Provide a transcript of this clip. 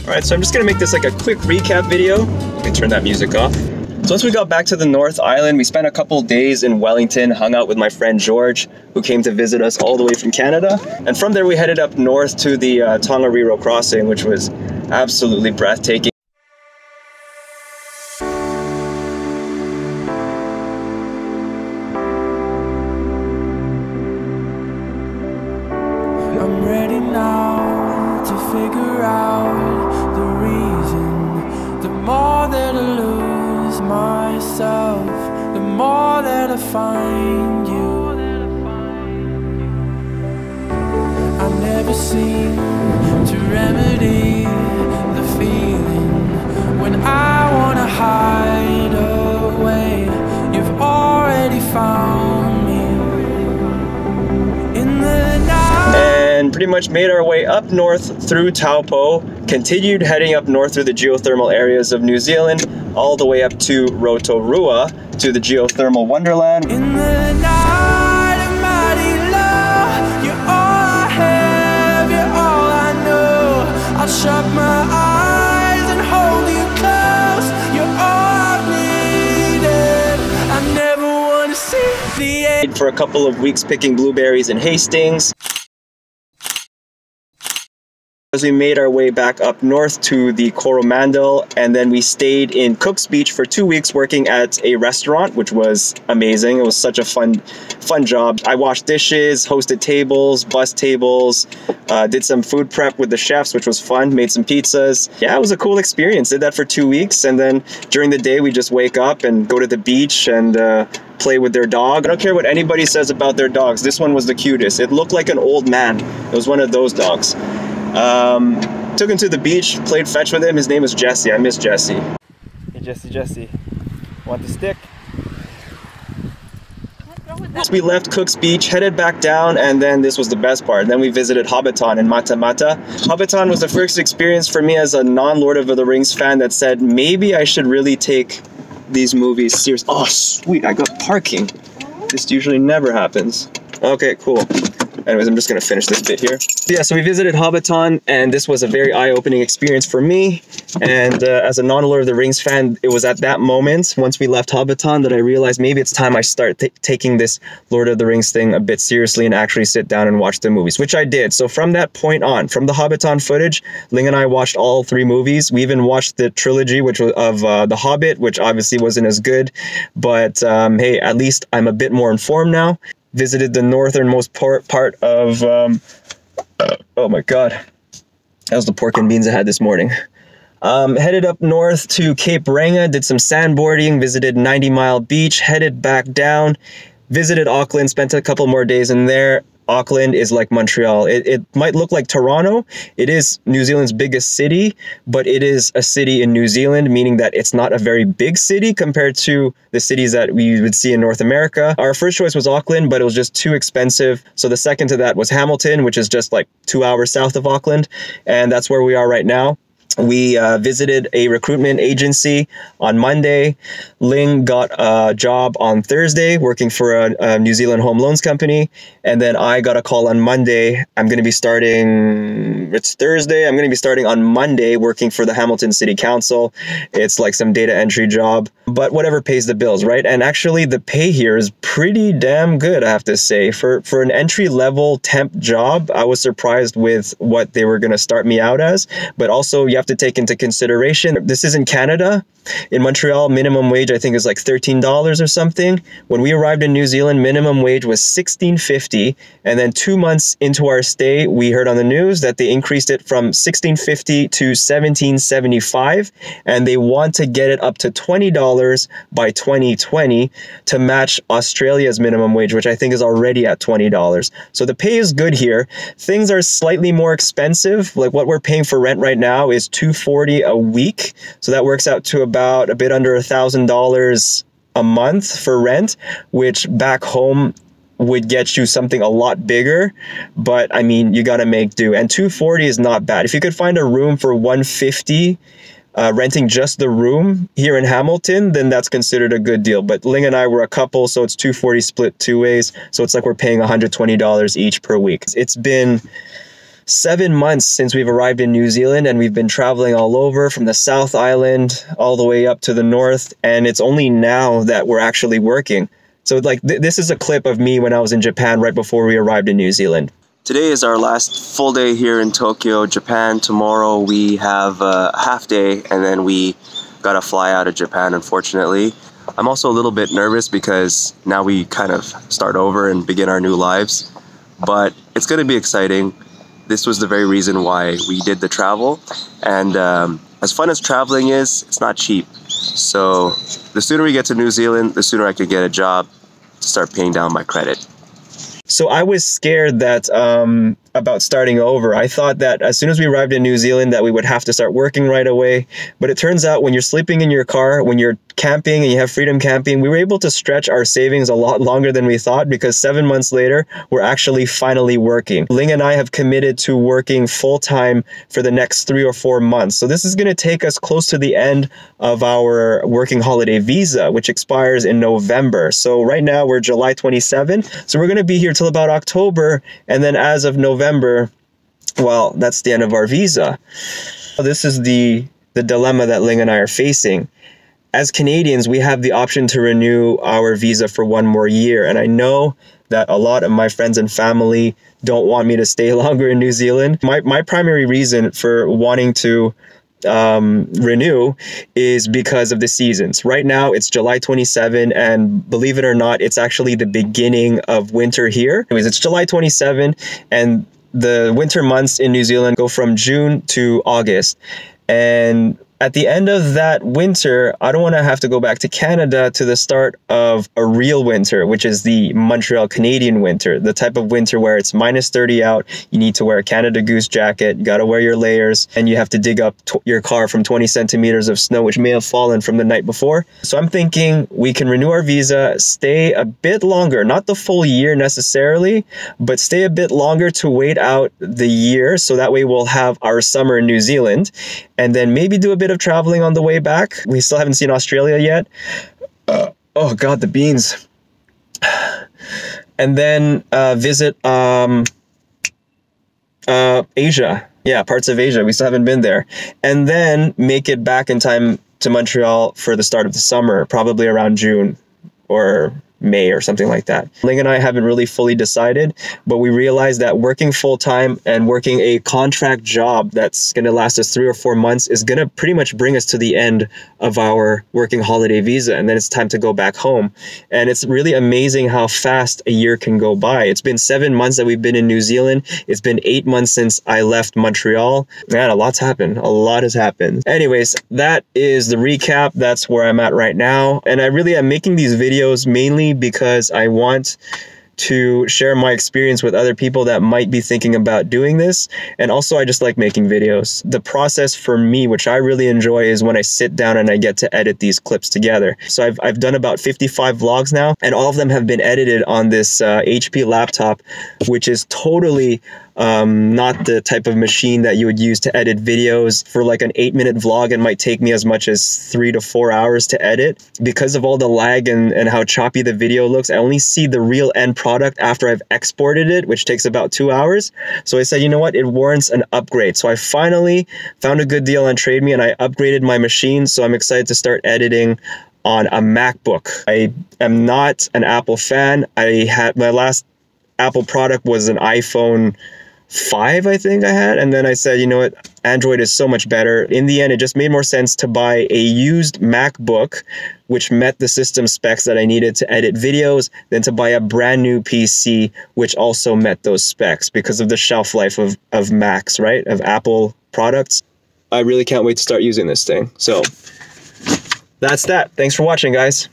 Alright, so I'm just gonna make this like a quick recap video. Let me turn that music off. So once we got back to the North Island, we spent a couple days in Wellington, hung out with my friend George, who came to visit us all the way from Canada. And from there we headed up north to the Tongariro crossing, which was absolutely breathtaking. I'm ready now to figure out the reason. The more that I lose myself, the more that I find you. I never seem to remedy the feeling when I wanna hide away. You've already found me in the night. And pretty much made our way up north through Taupo, continued heading up north through the geothermal areas of New Zealand, all the way up to Rotorua, to the geothermal wonderland. In the night of mighty love, you're all I have, you're all I know. I'll shut my eyes and hold you close, you're all I've needed. I never want to see the end. For a couple of weeks picking blueberries in Hastings. As we made our way back up north to the Coromandel, and then we stayed in Cook's Beach for 2 weeks working at a restaurant, which was amazing. It was such a fun job. I washed dishes, hosted tables, bussed tables, did some food prep with the chefs, which was fun, made some pizzas. Yeah, it was a cool experience. Did that for 2 weeks, and then during the day we just wake up and go to the beach and play with their dog. I don't care what anybody says about their dogs. This one was the cutest. It looked like an old man. It was one of those dogs. Took him to the beach, played fetch with him. His name was Jesse. I miss Jesse. Hey Jesse, want the stick? So we left Cook's Beach, headed back down, and then this was the best part. Then we visited Hobbiton in Mata Mata. Hobbiton was the first experience for me as a non-Lord of the Rings fan that said maybe I should really take these movies seriously. Oh sweet, I got parking. This usually never happens. Okay, cool. Anyways, I'm just gonna finish this bit here. Yeah, so we visited Hobbiton, and this was a very eye-opening experience for me. And as a non-Lord of the Rings fan, it was at that moment, once we left Hobbiton, that I realized maybe it's time I start taking this Lord of the Rings thing a bit seriously and actually sit down and watch the movies, which I did. So from that point on, from the Hobbiton footage, Ling and I watched all 3 movies. We even watched the trilogy, which was of The Hobbit, which obviously wasn't as good. But hey, at least I'm a bit more informed now. Visited the northernmost part of, oh my god, that was the pork and beans I had this morning. Headed up north to Cape Reinga, did some sandboarding, visited 90 Mile Beach, headed back down, visited Auckland, spent a couple more days in there. Auckland is like Montreal. It might look like Toronto. It is New Zealand's biggest city, but it is a city in New Zealand, meaning that it's not a very big city compared to the cities that we would see in North America. Our first choice was Auckland, but it was just too expensive. So the second to that was Hamilton, which is just like 2 hours south of Auckland. And that's where we are right now. We visited a recruitment agency on Monday. Ling got a job on Thursday working for a New Zealand home loans company. And then I got a call on Monday. I'm going to be starting, it's Thursday. I'm going to be starting on Monday working for the Hamilton City Council. It's like some data entry job, but whatever pays the bills, right? And actually the pay here is pretty damn good, I have to say. For an entry-level temp job, I was surprised with what they were going to start me out as. But also you have to take into consideration, this is in Canada. In Montreal, minimum wage, I think, is like $13 or something. When we arrived in New Zealand, minimum wage was $16.50. And then 2 months into our stay, we heard on the news that they increased it from $16.50 to $17.75. And they want to get it up to $20 by 2020 to match Australia's minimum wage, which I think is already at $20. So the pay is good here. Things are slightly more expensive. Like what we're paying for rent right now is $240 a week. So that works out to about a bit under $1,000 a month for rent, which back home would get you something a lot bigger. But I mean, you got to make do. And $240 is not bad. If you could find a room for $150, renting just the room here in Hamilton, then that's considered a good deal. But Ling and I were a couple, so it's $240 split 2 ways. So it's like we're paying $120 each per week. It's been 7 months since we've arrived in New Zealand, and we've been traveling all over from the South Island all the way up to the north, and it's only now that we're actually working. So like this is a clip of me when I was in Japan right before we arrived in New Zealand. Today is our last full day here in Tokyo, Japan. Tomorrow we have a half day, and then we gotta fly out of Japan, unfortunately. I'm also a little bit nervous because now we kind of start over and begin our new lives, but it's gonna be exciting. This was the very reason why we did the travel, and as fun as traveling is, it's not cheap. So the sooner we get to New Zealand, the sooner I could get a job to start paying down my credit. So I was scared that about starting over. I thought that as soon as we arrived in New Zealand that we would have to start working right away. But it turns out when you're sleeping in your car, when you're camping and you have freedom camping, we were able to stretch our savings a lot longer than we thought, because 7 months later, we're actually finally working. Ling and I have committed to working full-time for the next 3 or 4 months. So this is going to take us close to the end of our working holiday visa, which expires in November. So right now we're July 27. So we're going to be here till about October. And then as of November, well, that's the end of our visa. This is the dilemma that Ling and I are facing. As Canadians, we have the option to renew our visa for 1 more year. And I know that a lot of my friends and family don't want me to stay longer in New Zealand. My primary reason for wanting to renew is because of the seasons. Right now it's July 27, and believe it or not, it's actually the beginning of winter here. Anyways, it's July 27, and the winter months in New Zealand go from June to August. And at the end of that winter, I don't want to have to go back to Canada to the start of a real winter, which is the Montreal Canadian winter, the type of winter where it's -30 out. You need to wear a Canada Goose jacket, you got to wear your layers, and you have to dig up your car from 20 centimeters of snow, which may have fallen from the night before. So I'm thinking we can renew our visa, stay a bit longer, not the full year necessarily, but stay a bit longer to wait out the year. So that way we'll have our summer in New Zealand, and then maybe do a bit of traveling on the way back. We still haven't seen Australia yet. Oh God, the beans. And then visit Asia. Yeah, parts of Asia. We still haven't been there. And then make it back in time to Montreal for the start of the summer, probably around June or May or something like that. Ling and I haven't really fully decided, but we realized that working full-time and working a contract job that's going to last us 3 or 4 months is going to pretty much bring us to the end of our working holiday visa, and then it's time to go back home. And it's really amazing how fast a year can go by. It's been 7 months that we've been in New Zealand. It's been 8 months since I left Montreal. Man, a lot's happened. A lot has happened. Anyways, that is the recap. That's where I'm at right now. And I really am making these videos mainly because I want to share my experience with other people that might be thinking about doing this. And also I just like making videos. The process for me, which I really enjoy, is when I sit down and I get to edit these clips together. So I've done about 55 vlogs now, and all of them have been edited on this HP laptop, which is totally not the type of machine that you would use to edit videos. For like an 8-minute vlog, it might take me as much as 3 to 4 hours to edit. Because of all the lag and how choppy the video looks, I only see the real end product after I've exported it, which takes about 2 hours. So I said, you know what, it warrants an upgrade. So I finally found a good deal on TradeMe and I upgraded my machine. So I'm excited to start editing on a MacBook. I am not an Apple fan. I had my last Apple product was an iPhone 5, I think I had, and then I said, you know what, Android is so much better. In the end, it just made more sense to buy a used MacBook, which met the system specs that I needed to edit videos, than to buy a brand new PC, which also met those specs because of the shelf life of Macs, right, of Apple products. I really can't wait to start using this thing. So that's that. Thanks for watching, guys.